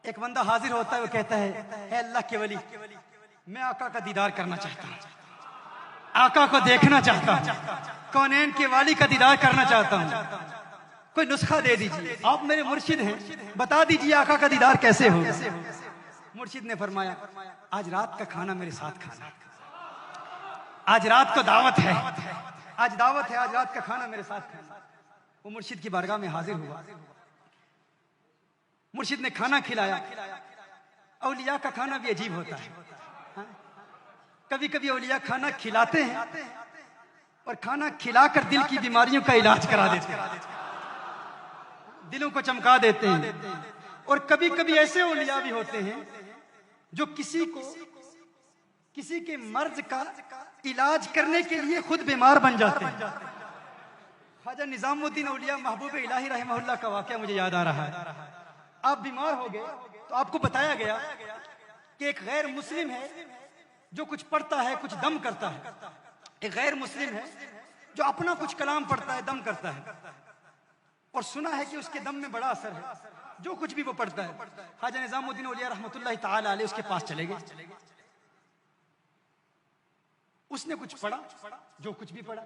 ایک بندہ حاضر ہوتا ہے، وہ کہتا ہے اے اللہ کے ولی، میں آقا کا دیدار کرنا چاہتا ہوں، آقا کو دیکھنا چاہتا ہوں، کونین کے والی کا دیدار کرنا چاہتا ہوں، کوئی نسخہ دے دیجیے، آپ میرے مرشد ہیں، بتا دیجیے آقا کا دیدار کیسے ہوگا۔ مرشد نے فرمایا آج رات کا کھانا میرے ساتھ کھانا، آج رات کو دعوت ہے، آج دعوت ہے، آج رات کا کھانا میرے ساتھ کھانا۔ وہ مرشد کی بارگاہ میں حاضر ہوا، مرشد نے کھانا کھلایا۔ اولیاء کا کھانا بھی عجیب ہوتا ہے، کبھی کبھی اولیاء کھانا کھلاتے ہیں اور کھانا کھلا کر دل کی بیماریوں کا علاج کرا دیتے ہیں، دلوں کو چمکا دیتے ہیں۔ اور کبھی کبھی ایسے اولیاء بھی ہوتے ہیں جو کسی کے مرض کا علاج کرنے کے لیے خود بیمار بن جاتے ہیں۔ خواجہ نظام الدین اولیاء محبوب الہی رحمہ اللہ کا واقعہ مجھے یاد آ رہا ہے۔ آپ بیمار ہو گئے تو آپ کو بتایا گیا کہ ایک غیر مسلم ہے جو کچھ پڑھتا ہے، کچھ دم کرتا ہے، ایک غیر مسلم ہے جو اپنا کچھ کلام پڑھتا ہے، دم کرتا ہے، اور سنا ہے کہ اس کے دم میں بڑا اثر ہے جو کچھ بھی وہ پڑھتا ہے۔ خواجہ نظام الدین اولیاء رحمۃ اللہ تعالی علیہ اس کے پاس چلے گئے، اس نے کچھ پڑھا، جو کچھ بھی پڑھا،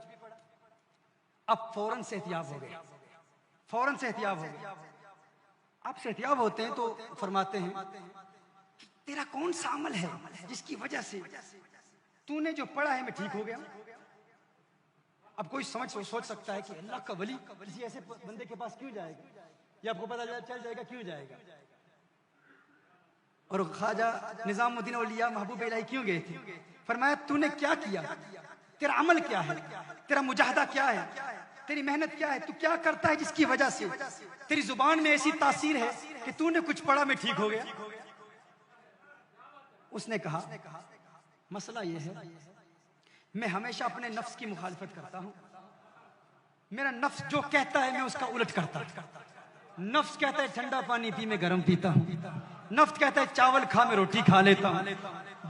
اب فوراً سے احتیاط ہو گئے، فوراً سے احتیاط ہو گئے۔ آپ سے احتیاط ہوتے ہیں تو فرماتے ہیں تیرا کون سا عمل ہے جس کی وجہ سے تو نے جو پڑھا ہے میں ٹھیک ہو گیا؟ اب کوئی سوچ سکتا ہے کہ اللہ کا ولی کسی ایسے بندے کے پاس کیوں جائے گا، یہ آپ کو پتہ چل جائے گا کیوں جائے گا۔ اور خواجہ نظام الدین اولیاء محبوب الہی کیوں گئے تھے؟ فرمایا تو نے کیا کیا، تیرا عمل کیا ہے، تیرا مجاہدہ کیا ہے، تیری محنت کیا ہے، تو کیا کرتا ہے جس کی وجہ سے تیری زبان میں ایسی تاثیر ہے کہ تو نے کچھ پڑھا میں ٹھیک ہو گیا۔ اس نے کہا مسئلہ یہ ہے میں ہمیشہ اپنے نفس کی مخالفت کرتا ہوں، میرا نفس جو کہتا ہے میں اس کا الٹ کرتا ہوں۔ نفس کہتا ہے ٹھنڈا پانی پی میں گرم پیتا ہوں، نفس کہتا ہے چاول کھا میں روٹی کھا لیتا ہوں،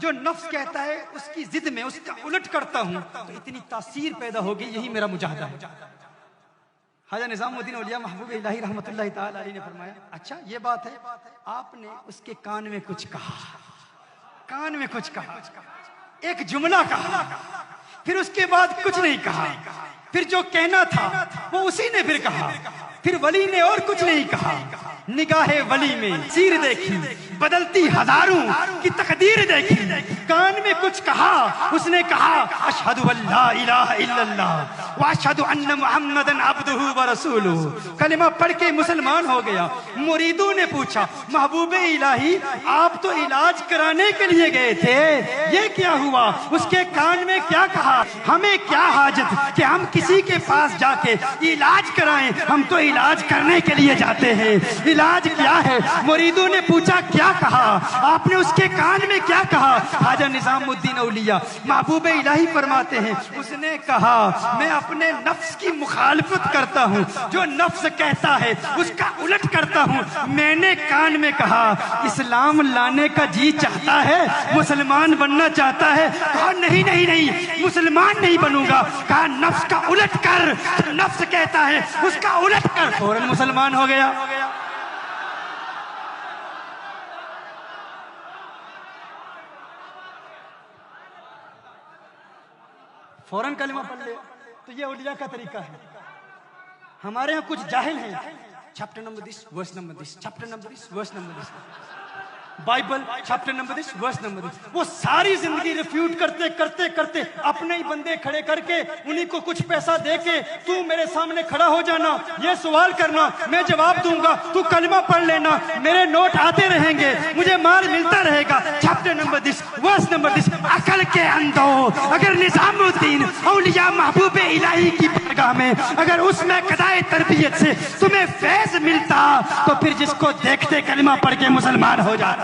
جو نفس کہتا ہے اس کی ضد میں اس کا الٹ کرتا ہوں تو اتنی تاثیر پیدا ہوگی، یہی میرا مجاہدہ ہے۔ خواجہ نظام الدین اولیاء محبوب الہی رحمۃ اللہ تعالی علیہ نے فرمایا اچھا یہ بات ہے، آپ نے اس کے کان میں کچھ کہا، کان میں کچھ کہا، ایک جملہ کہا، پھر اس کے بعد کچھ نہیں کہا، پھر جو کہنا تھا وہ اسی نے پھر کہا، پھر ولی نے اور کچھ نہیں کہا۔ نگاہ ولی میں سیر دیکھی، بدلتی ہزاروں کی تقدیر دیکھی، کان میں کچھ کہا، اس نے کہا اشہد ان لا الہ الا اللہ واشہد ان محمدن عبدہ ورسولہ، کلمہ پڑھ کے مسلمان ہو گیا۔ مریدوں نے پوچھا محبوب الہی آپ تو علاج کرانے کے لیے گئے تھے، یہ کیا ہوا؟ اس کے کان میں کیا کہا؟ ہمیں کیا حاجت کہ ہم کسی کے پاس جا کے علاج کرائیں، ہم تو علاج کرنے کے لیے جاتے ہیں، علاج کیا ہے؟ مریدوں نے پوچھا کیا کہا؟ آپ نے اس کے کان میں کیا کہا؟ خواجہ نظام الدین اولیاء محبوب الہی فرماتے ہیں اس نے کہا میں اپنے نفس کی مخالفت کرتا ہوں، جو نفس کہتا ہے اس کا الٹ کرتا ہوں۔ میں نے کان میں کہا اسلام لانے کا جی چاہتا ہے، مسلمان بننا چاہتا ہے، کہا نہیں نہیں نہیں مسلمان نہیں بنوں گا، کہا نفس کا الٹ کر، نفس کہتا ہے اس کا الٹ کر، فوراً مسلمان ہو گیا۔ فوراً کلمہ پڑھ لے، تو یہ اولیاء کا طریقہ ہے۔ ہمارے ہاں کچھ جاہل ہیں، چیپٹر نمبر دس ورس نمبر دس، چیپٹر نمبر دس ورس نمبر دس، بائبل چیپٹر نمبر دس ورس نمبر دس، وہ ساری زندگی ریفیوٹ کرتے کرتے کرتے اپنے ہی بندے کھڑے کر کے انہیں کو کچھ پیسہ دے کے تو میرے سامنے کھڑا ہو جانا، یہ سوال کرنا، میں جواب دوں گا، تو کلمہ پڑھ لینا، میرے نوٹ آتے رہیں گے، مجھے مال ملتا رہے گا۔ چیپٹر نمبر دس ورس نمبر دس، عقل کے اندھو اگر نظام الدین اولیاء محبوب الہی کی بارگاہ میں اگر اس میں قضائے تربیت سے تمہیں فیض ملتا تو پھر جس کو دیکھتے کلمہ پڑھ کے مسلمان ہو جاتا۔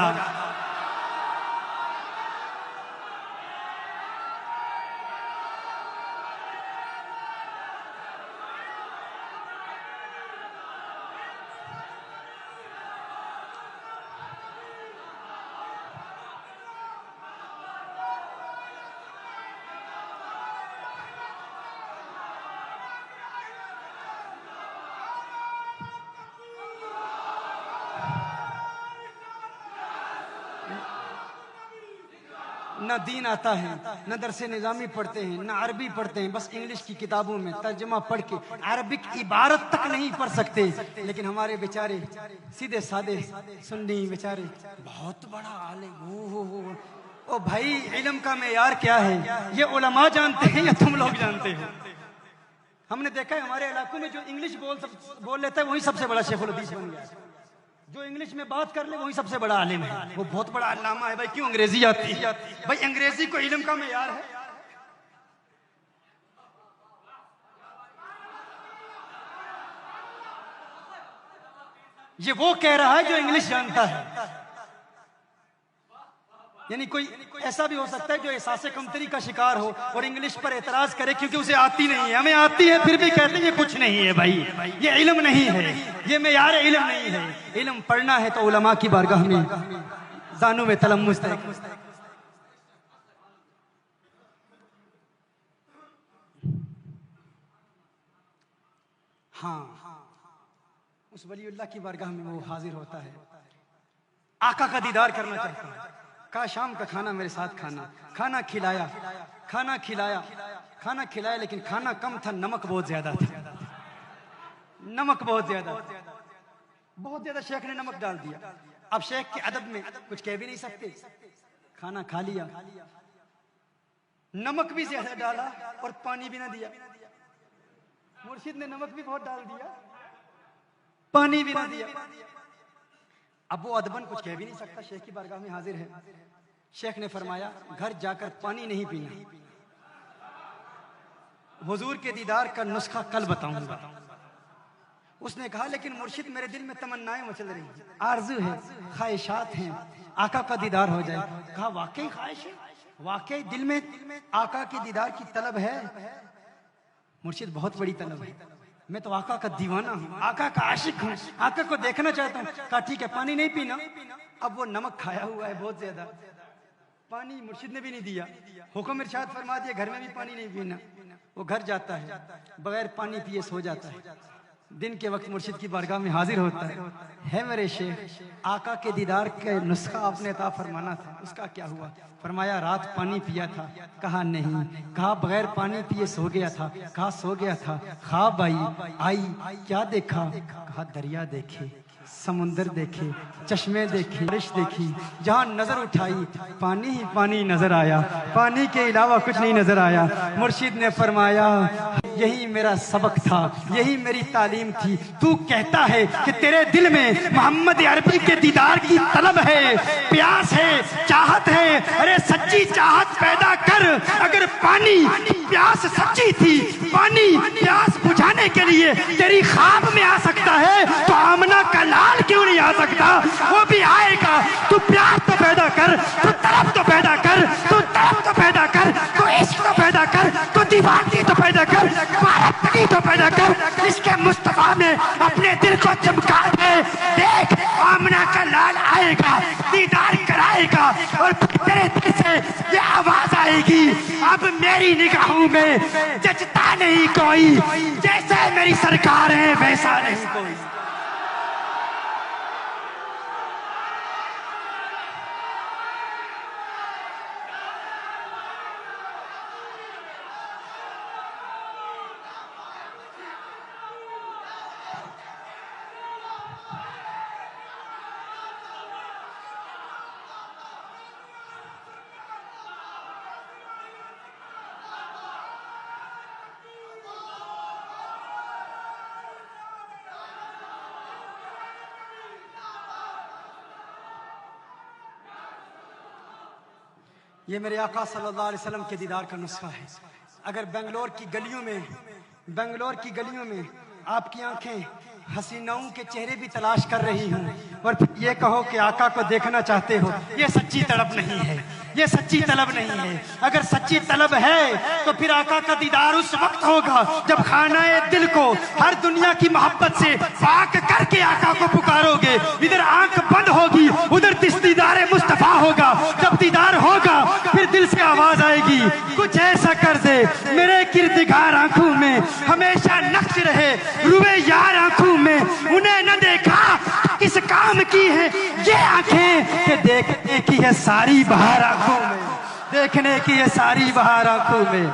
نہ دین آتا ہے، نہ درس نظامی پڑھتے ہیں، نہ عربی پڑھتے ہیں، بس انگلش کی کتابوں میں ترجمہ پڑھ کے عربک عبارت تک نہیں پڑھ سکتے. لیکن ہمارے بیچارے سیدھے سادے سنی بیچارے بہت بڑا عالم. او بھائی علم کا معیار کیا ہے یہ علماء جانتے ہیں یا تم لوگ جانتے ہو؟ ہم نے دیکھا ہے ہمارے علاقوں میں جو انگلش بول لیتا ہے وہی سب سے بڑا شیخ الحدیث بن گیا. جو انگلش میں بات کر لے وہی سب سے بڑا عالم ہے، وہ بہت بڑا علامہ ہے. بھائی کیوں انگریزی آتی ہے؟ بھائی انگریزی کو علم کا معیار ہے؟ یہ وہ کہہ رہا ہے جو انگلش جانتا ہے. یعنی کوئی ایسا بھی ہو سکتا ہے جو احساس کمتری کا شکار ہو اور انگلش پر اعتراض کرے کیونکہ اسے آتی نہیں ہے. ہمیں آتی ہے پھر بھی کہتے ہیں یہ کچھ نہیں ہے. بھائی یہ علم نہیں ہے، یہ معیار علم نہیں ہے. علم پڑھنا ہے تو علماء کی بارگاہ میں زانو میں تلمس ہے. ہاں اس ولی اللہ کی بارگاہ میں وہ حاضر ہوتا ہے، آقا کا دیدار کرنا چاہتا ہے. کہا شام کا کھانا میرے ساتھ کھانا. کھانا کھلایا لیکن کھانا کم تھا، نمک بہت زیادہ تھا. نمک بہت زیادہ شیخ نے نمک ڈال دیا. اب شیخ کے ادب میں کچھ کہہ بھی نہیں سکتے. کھانا کھا لیا، نمک بھی زیادہ ڈالا اور پانی بھی نہ دیا. مرشد نے نمک بھی بہت ڈال دیا، پانی بھی نہ دیا. اب وہ ادبن کچھ کہہ بھی نہیں سکتا، شیخ کی بارگاہ میں حاضر ہے. شیخ نے فرمایا گھر جا کر پانی نہیں پینا، حضور کے دیدار کا نسخہ کل بتاؤں گا. اس نے کہا لیکن مرشد میرے دل میں تمنائیں مچل رہی ہیں، آرزو ہے، خواہشات ہیں، آقا کا دیدار ہو جائے. کہا واقعی خواہش ہے، واقعی دل میں آقا کی دیدار کی طلب ہے؟ مرشد بہت بڑی طلب ہے، میں تو آقا کا دیوانہ ہوں، آقا کا عاشق ہوں، آقا کو دیکھنا چاہتا ہوں. کہا ٹھیک ہے پانی نہیں پینا. اب وہ نمک کھایا ہوا ہے بہت زیادہ، پانی مرشد نے بھی نہیں دیا. حکم ارشاد فرما دیا گھر میں بھی پانی نہیں پینا. وہ گھر جاتا ہے، بغیر پانی پیے سو جاتا ہے. دن کے وقت مرشد کی بارگاہ میں حاضر ہوتا ہے میرے شیخ آقا کے دیدار کا نسخہ آپ نے عطا فرمانا تھا، اس کا کیا ہوا؟ فرمایا رات پانی پیا تھا. کہا نہیں. کہا بغیر پانی پیے سو گیا تھا. کہا سو گیا تھا. خواب آئی کیا دیکھا؟ کہا دریا دیکھے، سمندر دیکھے، چشمے دیکھے، بارش دیکھی. جہاں نظر اٹھائی پانی ہی پانی نظر آیا، پانی کے علاوہ کچھ نہیں نظر آیا. مرشد نے فرمایا یہی میرا سبق تھا، یہی میری تعلیم تھی. تو کہتا ہے کہ تیرے دل میں محمد عربی کے دیدار کی طلب ہے، پیاس ہے، چاہت ہے. ارے سچی چاہت پیدا کر. اگر پانی پیاس سچی تھی، پانی پیاس بجھانے کے لیے تیری خواب میں آ سکتا ہے تو آمنہ کا لال کیوں نہیں آ سکتا؟ وہ بھی آئے گا. تو پیاس تو پیدا کر، تو طلب تو پیدا کر، تو طلب تو پیدا کر، تو عشق تو پیدا کر، تو دیوانگی تو پیدا کر، بارکتی تو پیدا کر. اس کے مصطفیٰ میں اپنے دل کو چمکا دے. دیکھ آمنہ کا لال آئے گا، دیدار کرائے گا اور تیرے دل سے یہ آواز آئے گی اب میری نگاہوں میں جچتا نہیں کوئی، جیسے میری سرکار ہے ویسا نہیں کوئی. یہ میرے آقا صلی اللہ علیہ وسلم کے دیدار کا نسخہ ہے. اگر بنگلور کی گلیوں میں آپ کی آنکھیں حسیناؤں کے چہرے بھی تلاش کر رہی ہوں اور پھر یہ کہو کہ آقا کو دیکھنا چاہتے ہو، یہ سچی طلب نہیں ہے، یہ سچی طلب نہیں ہے. اگر سچی طلب ہے تو پھر آقا کا دیدار اس وقت ہوگا جب خانہ دل کو ہر دنیا کی محبت سے پاک کر کے آقا کو پکارو گے. ادھر آنکھ بند ہوگی، ادھر دیدار مصطفیٰ ہوگا. جب دیدار ہوگا پھر دل سے آواز آئے گی کچھ ایسا کر دے میرے کردگار آنکھوں میں ہمیشہ نقش رہے، روئے یار آنکھوں میں انہیں نہ دیکھا کس کام کی ہے یہ آنکھیں کہ دیکھنے کی ہے ساری بہار آنکھوں میں. دیکھنے کی یہ ساری بہار آنکھوں میں